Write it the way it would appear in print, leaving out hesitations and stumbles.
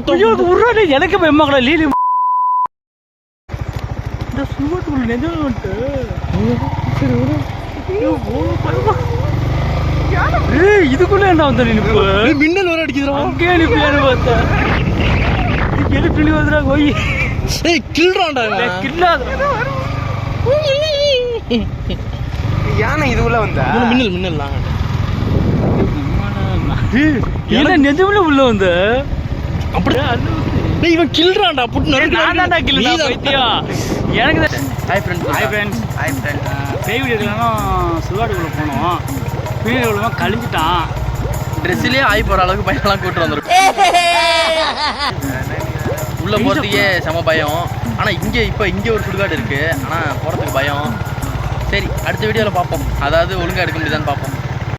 எனக்கு பயமாக்கல லீலி இந்த சுவட்டுக்குள்ள நெஞ்சம் வந்துட்டு இதுக்குள்ள என்ன வந்த நீ மின்னல் வர அடிக்குதுடா அங்கே நிப்பியானு பார்த்தா எழுப்பி வந்துடா போய் கில்றான்டா கில்லாத யானை இது உள்ள வந்தா மின்னல் மின்னல்லாம் என்ன நெஞ்சமுல உள்ள வந்த அப்படியே இவன் கில்றான்டா புட்டு நான் தான்டா கில்றா பைத்தியம் எனக்கு hi friends hi friends hi friends பேய் வீடியோலாம் சுடுகாடுக்குள்ள போனோம் வீடியோக்குள்ள கழிஞ்சிட்டான் ட்ரெஸ்ஸிலே ஆகி போகிற அளவுக்கு பையன்லாம் கூப்பிட்டு வந்துருக்கோம் உள்ளே போகிறதுக்கே செம பயம் ஆனால் இங்கே ஒரு சுடுகாடு இருக்குது ஆனால் போகிறதுக்கு பயம் சரி அடுத்த வீடியோவில் பார்ப்போம் அதாவது ஒழுங்காக எடுக்க முடியுதான்னு பார்ப்போம்